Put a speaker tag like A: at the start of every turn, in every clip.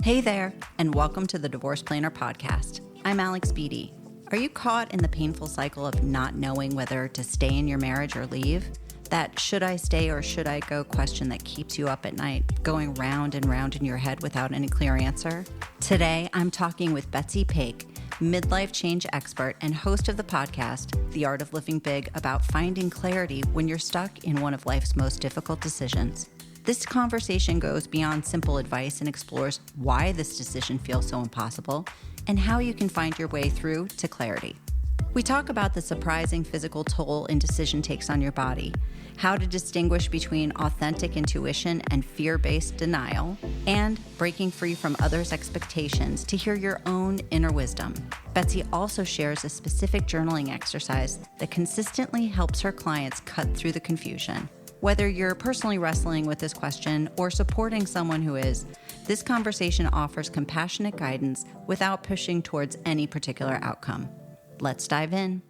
A: Hey there, and welcome to the Divorce Planner Podcast. I'm Alex Beatty. Are you caught in the painful cycle of not knowing whether to stay in your marriage or leave? That should I stay or should I go question that keeps you up at night, going round and round in your head without any clear answer? Today, I'm talking with Betsy Pake, midlife change expert and host of the podcast, The Art of Living Big, about finding clarity when you're stuck in one of life's most difficult decisions. This conversation goes beyond simple advice and explores why this decision feels so impossible and how you can find your way through to clarity. We talk about the surprising physical toll indecision takes on your body, how to distinguish between authentic intuition and fear-based denial, and breaking free from others' expectations to hear your own inner wisdom. Betsy also shares a specific journaling exercise that consistently helps her clients cut through the confusion. Whether you're personally wrestling with this question or supporting someone who is, this conversation offers compassionate guidance without pushing towards any particular outcome. Let's dive in.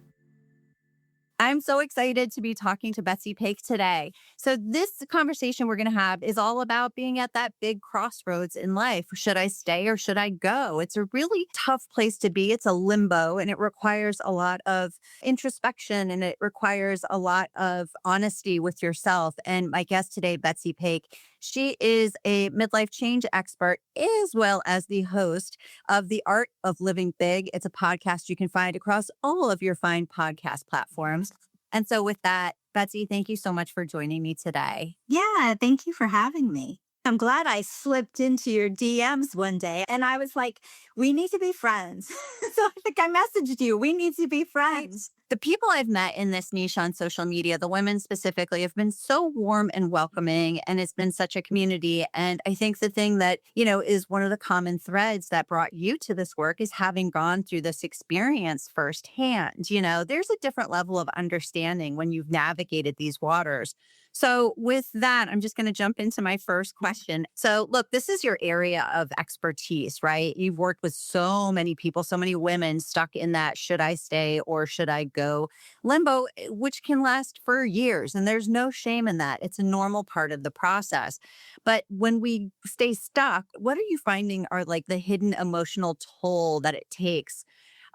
A: I'm so excited to be talking to Betsy Pake today. So this conversation we're going to have is all about being at that big crossroads in life. Should I stay or should I go? It's a really tough place to be. It's a limbo, and it requires a lot of introspection, and it requires a lot of honesty with yourself. And my guest today, Betsy Pake, she is a midlife change expert as well as the host of The Art of Living Big. It's a podcast you can find across all of your fine podcast platforms. And so with that, Betsy, thank you so much for joining me today.
B: Yeah, thank you for having me. I'm glad I slipped into your DMs one day and I was like, we need to be friends. So I think I messaged you, we need to be friends.
A: The people I've met in this niche on social media, the women specifically, have been so warm and welcoming, and it's been such a community. And I think the thing that, is one of the common threads that brought you to this work is having gone through this experience firsthand. There's a different level of understanding when you've navigated these waters. So with that, I'm just going to jump into my first question. So look, this is your area of expertise, right? You've worked with so many people, so many women stuck in that should I stay or should I go limbo, which can last for years. And there's no shame in that. It's a normal part of the process. But when we stay stuck, what are you finding are like the hidden emotional toll that it takes,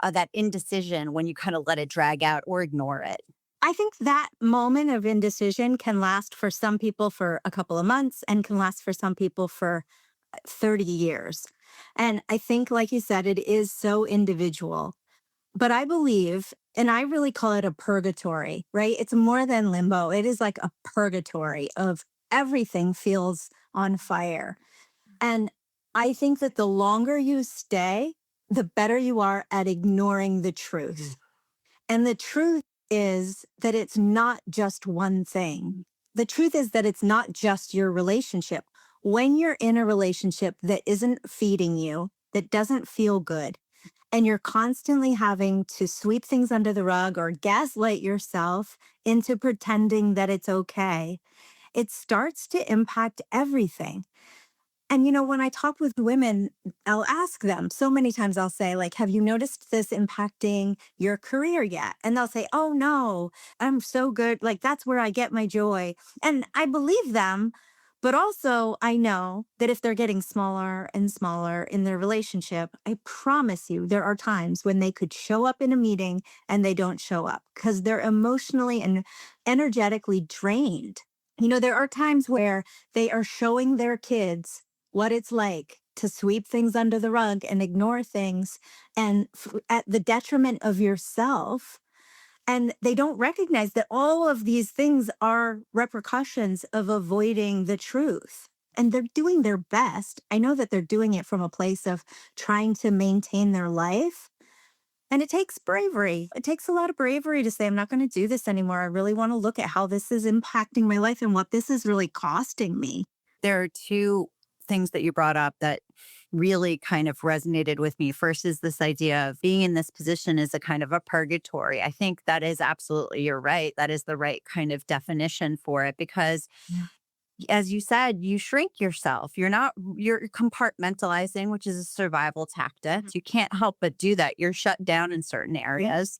A: that indecision when you kind of let it drag out or ignore it?
B: I think that moment of indecision can last for some people for a couple of months and can last for some people for 30 years. And I think, like you said, it is so individual. But I believe, and I really call it a purgatory, right? It's more than limbo. It is like a purgatory of everything feels on fire. And I think that the longer you stay, the better you are at ignoring the truth. And the truth is that it's not just one thing. The truth is that it's not just your relationship. When you're in a relationship that isn't feeding you, that doesn't feel good, and you're constantly having to sweep things under the rug or gaslight yourself into pretending that it's okay, it starts to impact everything. And, when I talk with women, I'll ask them so many times, I'll say, like, have you noticed this impacting your career yet? And they'll say, oh, no, I'm so good. Like, that's where I get my joy. And I believe them. But also, I know that if they're getting smaller and smaller in their relationship, I promise you, there are times when they could show up in a meeting and they don't show up because they're emotionally and energetically drained. There are times where they are showing their kids what it's like to sweep things under the rug and ignore things and at the detriment of yourself. And they don't recognize that all of these things are repercussions of avoiding the truth. And they're doing their best. I know that they're doing it from a place of trying to maintain their life. And it takes bravery. It takes a lot of bravery to say, I'm not going to do this anymore. I really want to look at how this is impacting my life and what this is really costing me.
A: There are two things that you brought up that really kind of resonated with me. First is this idea of being in this position is a kind of a purgatory. I think that is absolutely, you're right. That is the right kind of definition for it because as you said, you shrink yourself. You're compartmentalizing, which is a survival tactic. You can't help but do that. You're shut down in certain areas,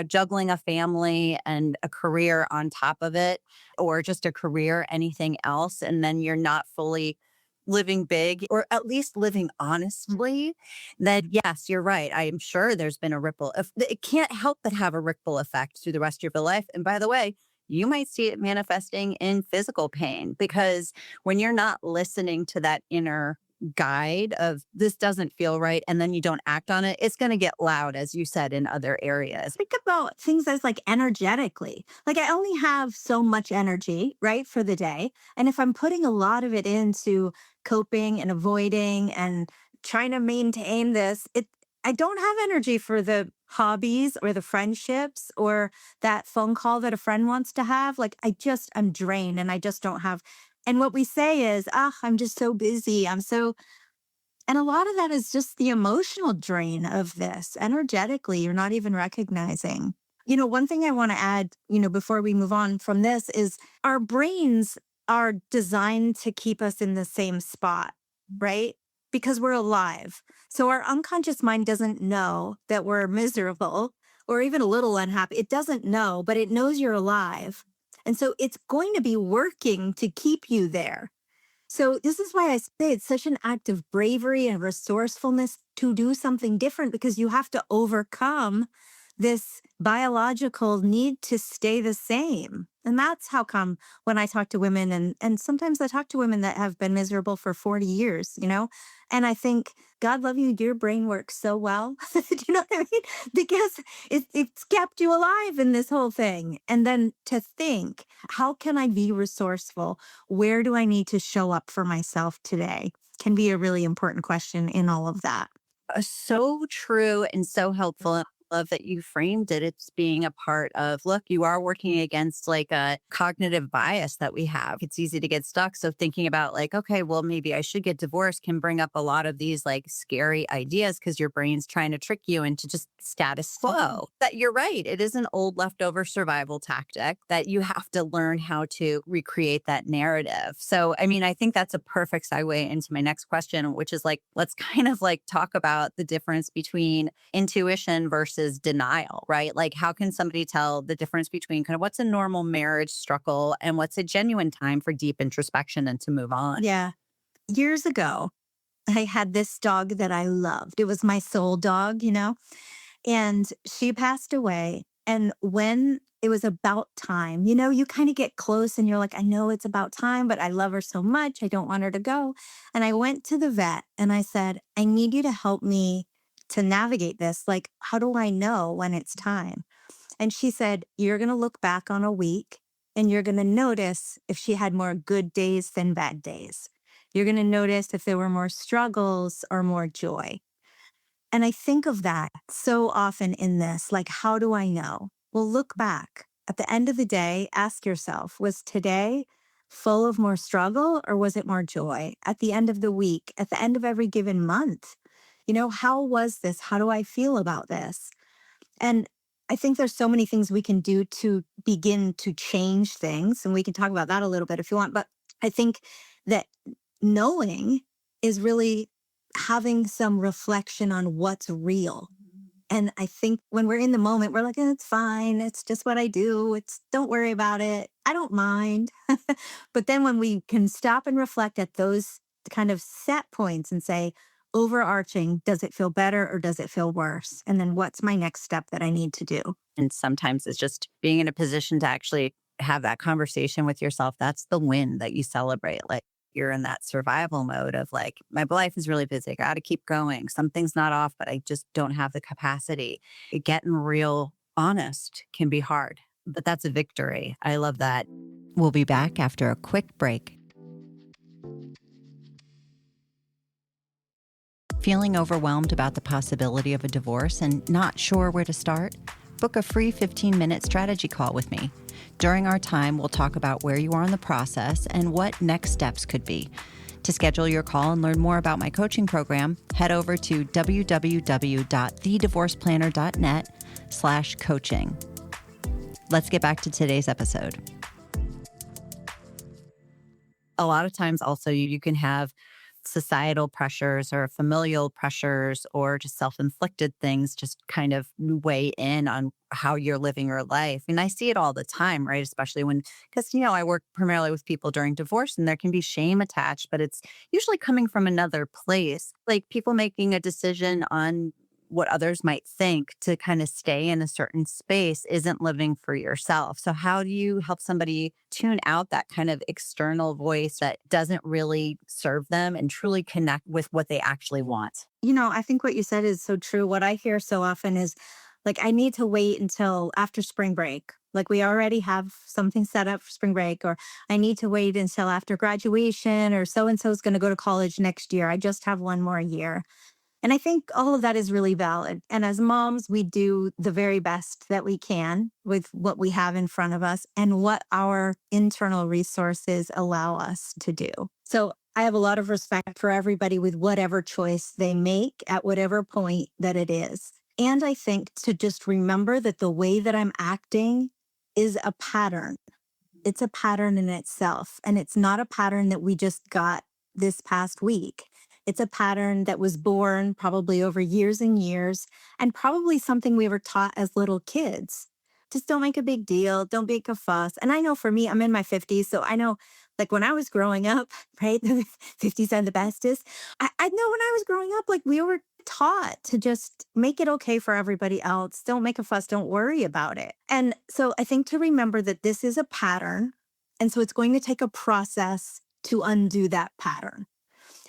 A: juggling a family and a career on top of it, or just a career, anything else. And then you're not fully living big or at least living honestly, then yes, you're right. I am sure there's been a ripple. It can't help but have a ripple effect through the rest of your life. And by the way, you might see it manifesting in physical pain because when you're not listening to that inner guide of this doesn't feel right and then you don't act on it, it's going to get loud, as you said, in other areas.
B: Think about things as like energetically. Like I only have so much energy, right, for the day. And if I'm putting a lot of it into coping and avoiding and trying to maintain this, I don't have energy for the hobbies or the friendships or that phone call that a friend wants to have. Like I'm drained and I just don't have. And what we say is, I'm just so busy. And a lot of that is just the emotional drain of this. Energetically, you're not even recognizing. One thing I want to add, before we move on from this is our brains are designed to keep us in the same spot, right? Because we're alive. So our unconscious mind doesn't know that we're miserable or even a little unhappy. It doesn't know, but it knows you're alive. And so it's going to be working to keep you there. So this is why I say it's such an act of bravery and resourcefulness to do something different because you have to overcome this biological need to stay the same. And that's how come when I talk to women and sometimes I talk to women that have been miserable for 40 years, and I think, God love you, your brain works so well. Do you know what I mean? Because it's kept you alive in this whole thing. And then to think, how can I be resourceful? Where do I need to show up for myself today? Can be a really important question in all of that.
A: So true and so helpful. And I love that you framed it. It's being a part of, look, you are working against like a cognitive bias that we have. It's easy to get stuck. So thinking about like, okay, well, maybe I should get divorced can bring up a lot of these like scary ideas because your brain's trying to trick you into just status quo. That you're right. It is an old leftover survival tactic that you have to learn how to recreate that narrative. So, I mean, I think that's a perfect segue into my next question, which is like, let's kind of like talk about the difference between intuition versus denial, right? Like, how can somebody tell the difference between kind of what's a normal marriage struggle and what's a genuine time for deep introspection and to move on?
B: Yeah. Years ago, I had this dog that I loved. It was my soul dog, and she passed away. And when it was about time, you kind of get close and you're like, I know it's about time, but I love her so much. I don't want her to go. And I went to the vet and I said, I need you to help me to navigate this. Like, how do I know when it's time? And she said, you're going to look back on a week and you're going to notice if she had more good days than bad days. You're going to notice if there were more struggles or more joy. And I think of that so often in this, like, how do I know? Well, look back. At the end of the day, ask yourself, was today full of more struggle or was it more joy? At the end of the week, at the end of every given month, how was this? How do I feel about this? And I think there's so many things we can do to begin to change things. And we can talk about that a little bit if you want. But I think that knowing is really having some reflection on what's real. And I think when we're in the moment, we're like, it's fine. It's just what I do. Don't worry about it. I don't mind. But then when we can stop and reflect at those kind of set points and say, overarching, does it feel better or does it feel worse? And then what's my next step that I need to do?
A: And sometimes it's just being in a position to actually have that conversation with yourself. That's the win that you celebrate. Like, you're in that survival mode of like, my life is really busy. I got to keep going. Something's not off, but I just don't have the capacity. Getting real honest can be hard, but that's a victory. I love that. We'll be back after a quick break. Feeling overwhelmed about the possibility of a divorce and not sure where to start? Book a free 15-minute strategy call with me. During our time, we'll talk about where you are in the process and what next steps could be. To schedule your call and learn more about my coaching program, head over to www.thedivorceplanner.net/coaching. Let's get back to today's episode. A lot of times also you can have societal pressures or familial pressures or just self-inflicted things just kind of weigh in on how you're living your life. And I see it all the time, right? Especially when, because, I work primarily with people during divorce and there can be shame attached, but it's usually coming from another place. Like people making a decision on what others might think to kind of stay in a certain space isn't living for yourself. So, how do you help somebody tune out that kind of external voice that doesn't really serve them and truly connect with what they actually want?
B: I think what you said is so true. What I hear so often is like, I need to wait until after spring break. Like, we already have something set up for spring break, or I need to wait until after graduation, or so and so is going to go to college next year. I just have one more year. And I think all of that is really valid. And as moms, we do the very best that we can with what we have in front of us and what our internal resources allow us to do. So I have a lot of respect for everybody with whatever choice they make at whatever point that it is. And I think to just remember that the way that I'm acting is a pattern. It's a pattern in itself. And it's not a pattern that we just got this past week. It's a pattern that was born probably over years and years, and probably something we were taught as little kids. Just don't make a big deal. Don't make a fuss. And I know for me, I'm in my 50s. So I know, like when I was growing up, right? The 50s are the bestest. I know when I was growing up, like we were taught to just make it okay for everybody else. Don't make a fuss. Don't worry about it. And so I think to remember that this is a pattern. And so it's going to take a process to undo that pattern.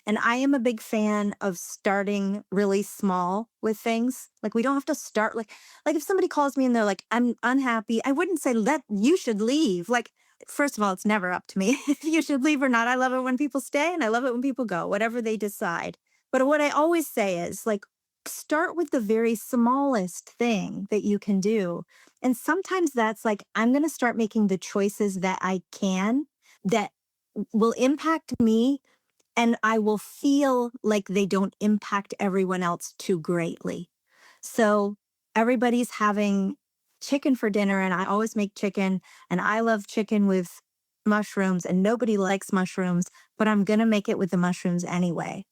B: And I am a big fan of starting really small with things. Like we don't have to start like if somebody calls me and they're like, I'm unhappy, I wouldn't say you should leave. Like, first of all, it's never up to me if you should leave or not. I love it when people stay and I love it when people go, whatever they decide. But what I always say is like, start with the very smallest thing that you can do. And sometimes that's like, I'm going to start making the choices that I can that will impact me, and I will feel like they don't impact everyone else too greatly. So everybody's having chicken for dinner, and I always make chicken, and I love chicken with mushrooms, and nobody likes mushrooms, but I'm going to make it with the mushrooms anyway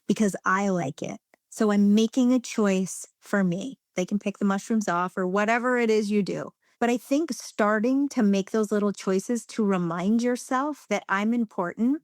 B: because I like it. So I'm making a choice for me. They can pick the mushrooms off or whatever it is you do. But I think starting to make those little choices to remind yourself that I'm important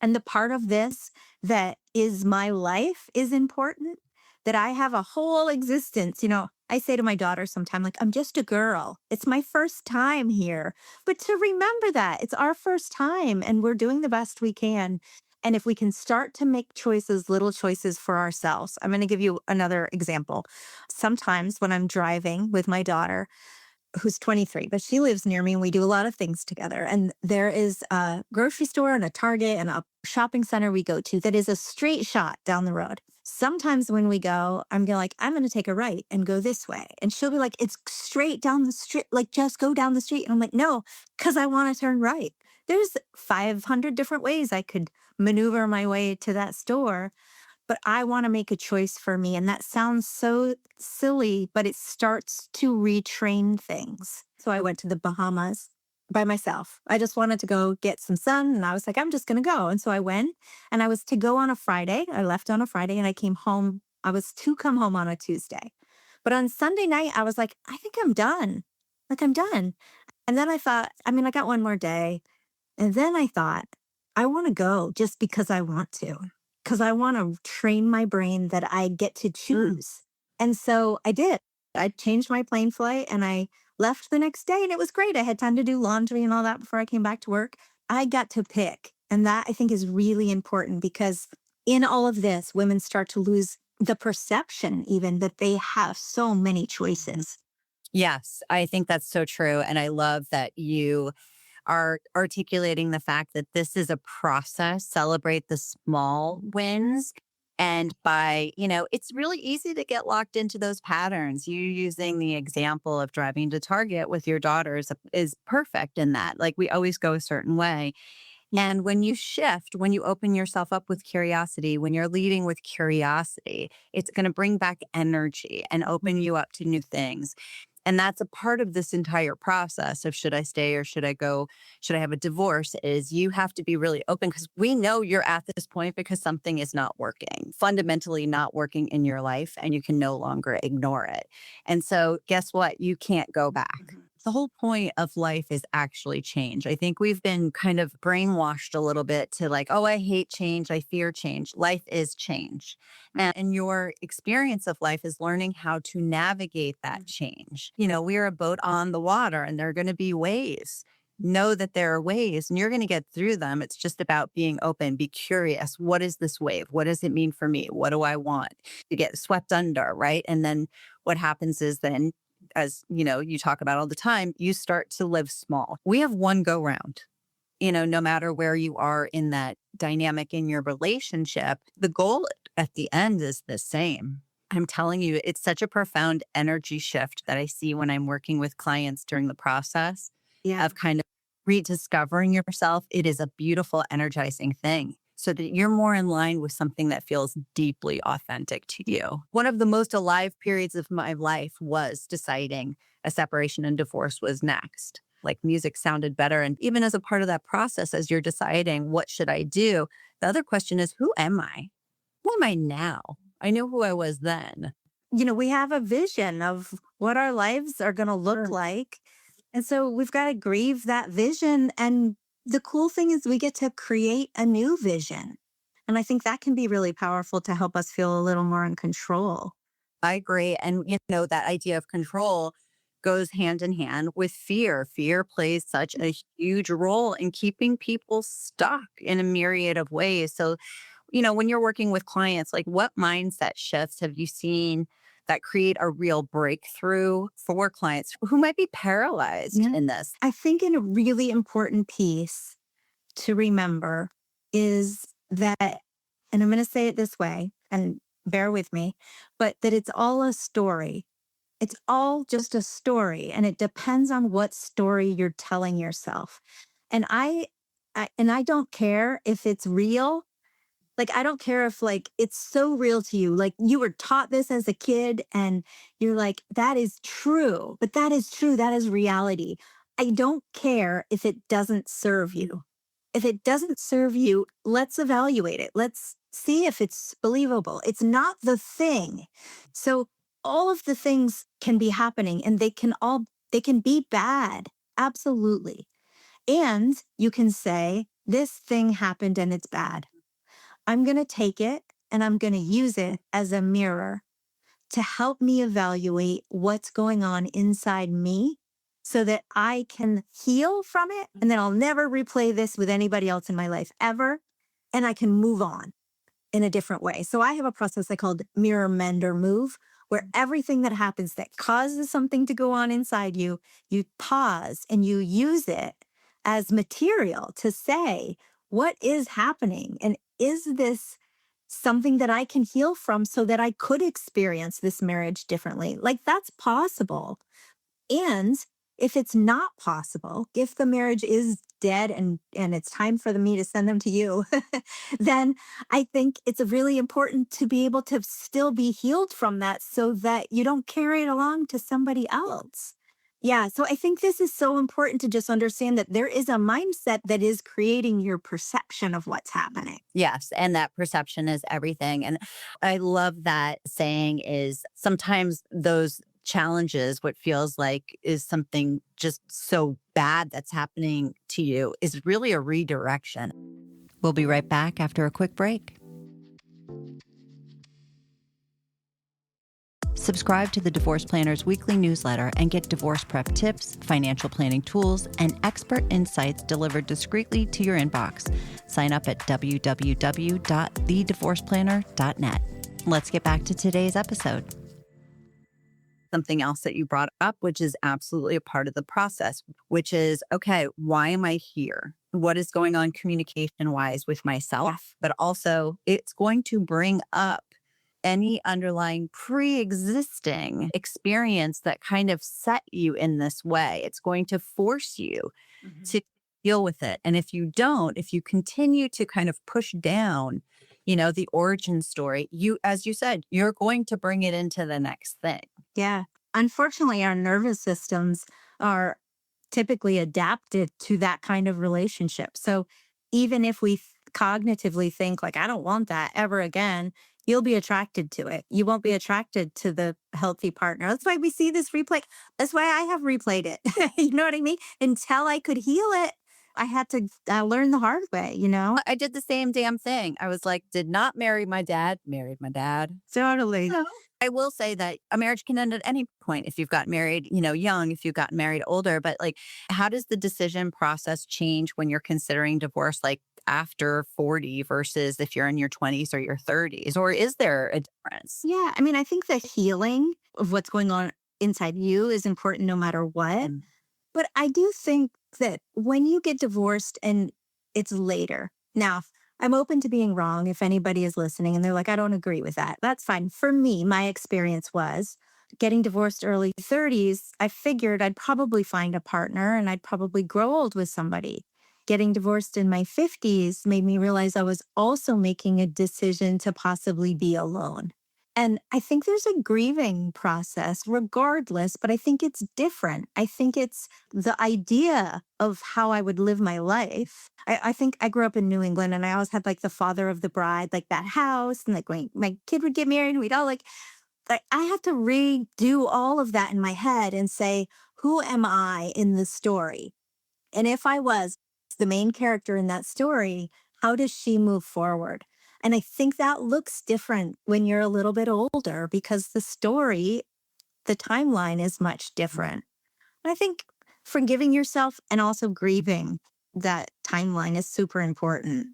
B: and the part of this that is my life is important, that I have a whole existence. I say to my daughter sometime, like, I'm just a girl. It's my first time here. But to remember that it's our first time and we're doing the best we can. And if we can start to make choices, little choices for ourselves, I'm going to give you another example. Sometimes when I'm driving with my daughter, who's 23, but she lives near me and we do a lot of things together. And there is a grocery store and a Target and a shopping center we go to that is a straight shot down the road. Sometimes when we go, I'm going to take a right and go this way. And she'll be like, it's straight down the street. Like, just go down the street. And I'm like, no, because I want to turn right. There's 500 different ways I could maneuver my way to that store, but I want to make a choice for me. And that sounds so silly, but it starts to retrain things. So I went to the Bahamas by myself. I just wanted to go get some sun. And I was like, I'm just going to go. And so I went, and I was to go on a Friday. I left on a Friday and I came home. I was to come home on a Tuesday. But on Sunday night, I was like, I think I'm done. Like, I'm done. And then I thought, I got one more day. And then I thought, I want to go just because I want to, because I want to train my brain that I get to choose. And so I did. I changed my plane flight and I left the next day, and it was great. I had time to do laundry and all that before I came back to work. I got to pick. And that I think is really important because in all of this, women start to lose the perception even that they have so many choices.
A: Yes, I think that's so true. And I love that you are articulating the fact that this is a process, celebrate the small wins. And it's really easy to get locked into those patterns. You using the example of driving to Target with your daughters is perfect in that. Like we always go a certain way. And when you shift, when you open yourself up with curiosity, when you're leading with curiosity, it's going to bring back energy and open you up to new things. And that's a part of this entire process of should I stay or should I go? Should I have a divorce? Is you have to be really open because we know you're at this point because something is not working, fundamentally not working in your life, and you can no longer ignore it. And so, guess what? You can't go back. The whole point of life is actually change. I think we've been kind of brainwashed a little bit to like, oh, I hate change. I fear change. Life is change. And your experience of life is learning how to navigate that change. We're a boat on the water and there are going to be waves. Know that there are waves and you're going to get through them. It's just about being open, be curious. What is this wave? What does it mean for me? What do I want to get swept under? Right. And then what happens is then, as you talk about all the time, you start to live small. We have one go round. No matter where you are in that dynamic in your relationship, the goal at the end is the same. I'm telling you, it's such a profound energy shift that I see when I'm working with clients during the process of kind of rediscovering yourself. It is a beautiful, energizing thing so that you're more in line with something that feels deeply authentic to you. One of the most alive periods of my life was deciding a separation and divorce was next. Like music sounded better. And even as a part of that process, as you're deciding what should I do, the other question is, who am I? Who am I now? I know who I was then.
B: We have a vision of what our lives are going to look like. And so we've got to grieve that vision. And the cool thing is we get to create a new vision. And I think that can be really powerful to help us feel a little more in control.
A: I agree. And, that idea of control goes hand in hand with fear. Fear plays such a huge role in keeping people stuck in a myriad of ways. So, when you're working with clients, like what mindset shifts have you seen that create a real breakthrough for clients who might be paralyzed in this?
B: I think a really important piece to remember is that, and I'm going to say it this way, and bear with me, but that it's all a story. It's all just a story, and it depends on what story you're telling yourself. And I don't care if it's real. Like, I don't care if like it's so real to you. Like you were taught this as a kid and you're like, that is true, but that is true. That is reality. I don't care if it doesn't serve you. If it doesn't serve you, let's evaluate it. Let's see if it's believable. It's not the thing. So all of the things can be happening and they can be bad. Absolutely. And you can say, this thing happened and it's bad. I'm going to take it and I'm going to use it as a mirror to help me evaluate what's going on inside me so that I can heal from it. And then I'll never replay this with anybody else in my life ever. And I can move on in a different way. So I have a process I called mirror, mend, or move, where everything that happens that causes something to go on inside you, you pause and you use it as material to say, what is happening? And is this something that I can heal from so that I could experience this marriage differently? Like that's possible. And if it's not possible, if the marriage is dead and it's time for me to send them to you, then I think it's really important to be able to still be healed from that so that you don't carry it along to somebody else. Yeah, so I think this is so important to just understand that there is a mindset that is creating your perception of what's happening.
A: Yes. And that perception is everything. And I love that saying is sometimes those challenges, what feels like is something just so bad that's happening to you, is really a redirection. We'll be right back after a quick break. Subscribe to the Divorce Planner's weekly newsletter and get divorce prep tips, financial planning tools, and expert insights delivered discreetly to your inbox. Sign up at www.thedivorceplanner.net. Let's get back to today's episode. Something else that you brought up, which is absolutely a part of the process, which is, okay, why am I here? What is going on communication-wise with myself? But also, it's going to bring up any underlying pre-existing experience that kind of set you in this way. It's going to force you to deal with it. And if you don't, if you continue to kind of push down, the origin story, as you said, you're going to bring it into the next thing.
B: Yeah. unfortunately, our nervous systems are typically adapted to that kind of relationship. So even if we cognitively think, like, I don't want that ever again, you'll be attracted to it. You won't be attracted to the healthy partner. That's why we see this replay. That's why I have replayed it. You know what I mean? Until I could heal it, I had to learn the hard way, you know?
A: I did the same damn thing. I was like, did not marry my dad, married my dad.
B: Totally.
A: I will say that a marriage can end at any point if you've got married, young, if you've gotten married older. But like, how does the decision process change when you're considering divorce, like after 40 versus if you're in your 20s or your 30s? Or is there a difference?
B: Yeah. I mean, I think the healing of what's going on inside you is important no matter what.
A: Mm.
B: But I do think that when you get divorced and it's later, now I'm open to being wrong if anybody is listening and they're like, I don't agree with that. That's fine. For me, my experience was getting divorced early 30s. I figured I'd probably find a partner and I'd probably grow old with somebody. Getting divorced in my 50s made me realize I was also making a decision to possibly be alone. And I think there's a grieving process regardless, but I think it's different. I think it's the idea of how I would live my life. I think I grew up in New England and I always had like the father of the bride, like that house, and like when my kid would get married, and we'd all like I had to redo all of that in my head and say, who am I in this story? And if I was the main character in that story, how does she move forward? And I think that looks different when you're a little bit older because the story, the timeline is much different. And I think forgiving yourself and also grieving that timeline is super important.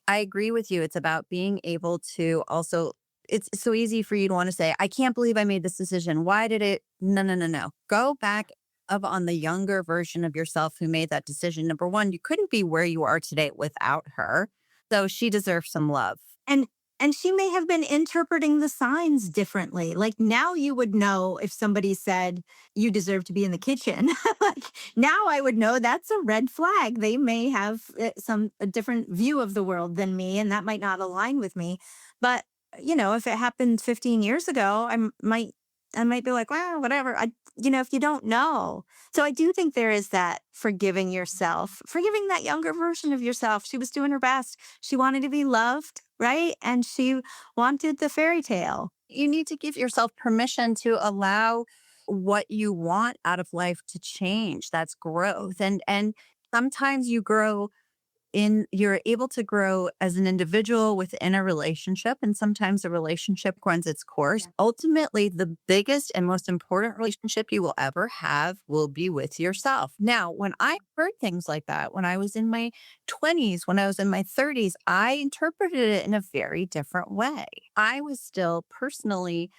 A: I agree with you. It's about being able to also, it's so easy for you to want to say, I can't believe I made this decision. Why did it? No, no, no, no. Go back of on the younger version of yourself who made that decision. Number one, you couldn't be where you are today without her. So she deserves some love.
B: And and she may have been interpreting the signs differently. Like now you would know if somebody said you deserve to be in the kitchen. Like now I would know that's a red flag. They may have a different view of the world than me and that might not align with me. But if it happened 15 years ago, I might be like, well, whatever. If you don't know. So I do think there is that forgiving yourself, forgiving that younger version of yourself. She was doing her best. She wanted to be loved, right? And she wanted the fairy tale.
A: You need to give yourself permission to allow what you want out of life to change. That's growth. And sometimes you're able to grow as an individual within a relationship, and sometimes a relationship runs its course. Yeah. Ultimately, the biggest and most important relationship you will ever have will be with yourself. Now, when I heard things like that, when I was in my 20s, when I was in my 30s, I interpreted it in a very different way. I was still personally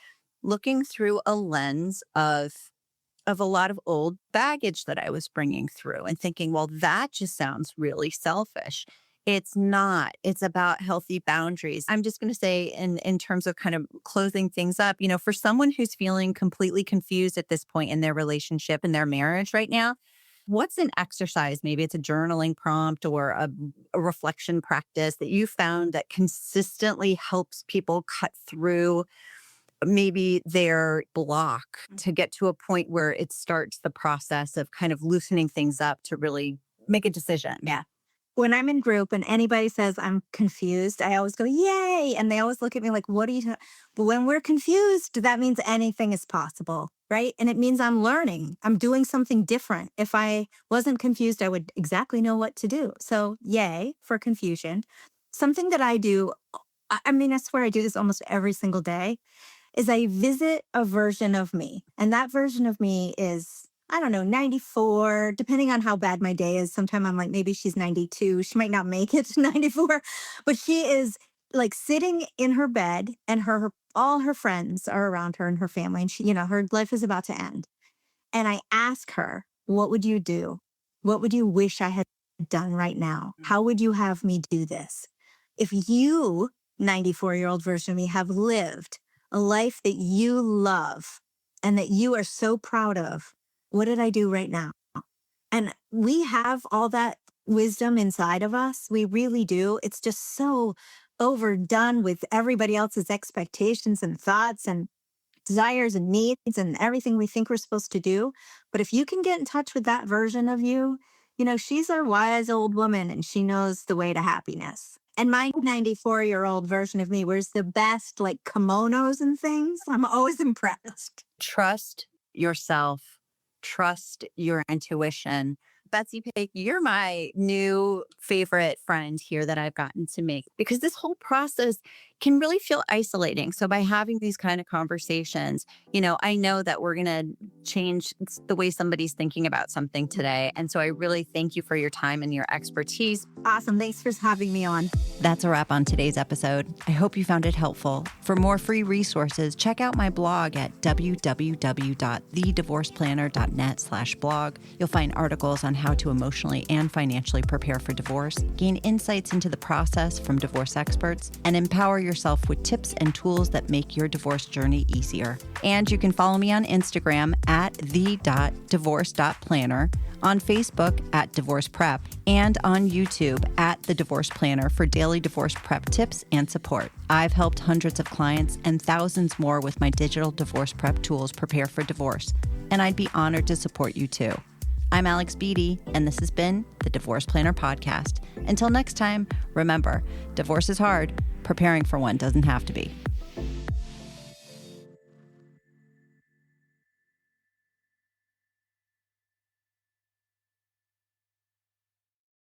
A: looking through a lens of a lot of old baggage that I was bringing through and thinking, well, that just sounds really selfish. It's not. It's about healthy boundaries. I'm just going to say in terms of kind of closing things up, for someone who's feeling completely confused at this point in their relationship and their marriage right now, what's an exercise? Maybe it's a journaling prompt or a reflection practice that you found that consistently helps people cut through maybe their block to get to a point where it starts the process of kind of loosening things up to really make a decision.
B: Yeah. When I'm in group and anybody says I'm confused, I always go, yay. And they always look at me like, what are you? But when we're confused, that means anything is possible, right? And it means I'm learning. I'm doing something different. If I wasn't confused, I would exactly know what to do. So yay for confusion. Something that I do, I mean, I swear I do this almost every single day, is I visit a version of me. And that version of me is, I don't know, 94, depending on how bad my day is. Sometimes I'm like, maybe she's 92. She might not make it to 94, but she is like sitting in her bed and all her friends are around her and her family. And she, her life is about to end. And I ask her, what would you do? What would you wish I had done right now? How would you have me do this? If you, 94-year-old version of me, have lived a life that you love and that you are so proud of, what did I do right now? And we have all that wisdom inside of us. We really do. It's just so overdone with everybody else's expectations and thoughts. And desires and needs and everything we think we're supposed to do. But if you can get in touch with that version of you, she's our wise old woman and she knows the way to happiness. And my 94-year-old version of me wears the best like kimonos and things. I'm always impressed.
A: Trust yourself, trust your intuition. Betsy Pake, you're my new favorite friend here that I've gotten to make because this whole process can really feel isolating. So by having these kind of conversations, I know that we're going to change the way somebody's thinking about something today. And so I really thank you for your time and your expertise.
B: Awesome. Thanks for having me on.
A: That's a wrap on today's episode. I hope you found it helpful. For more free resources, check out my blog at www.thedivorceplanner.net/blog. You'll find articles on how to emotionally and financially prepare for divorce, gain insights into the process from divorce experts, and empower yourself with tips and tools that make your divorce journey easier. And you can follow me on Instagram at the.divorce.planner, on Facebook at Divorce Prep, and on YouTube at The Divorce Planner for daily divorce prep tips and support. I've helped hundreds of clients and thousands more with my digital divorce prep tools prepare for divorce, and I'd be honored to support you too. I'm Alex Beatty, and this has been the Divorce Planner Podcast. Until next time, remember, divorce is hard. Preparing for one doesn't have to be.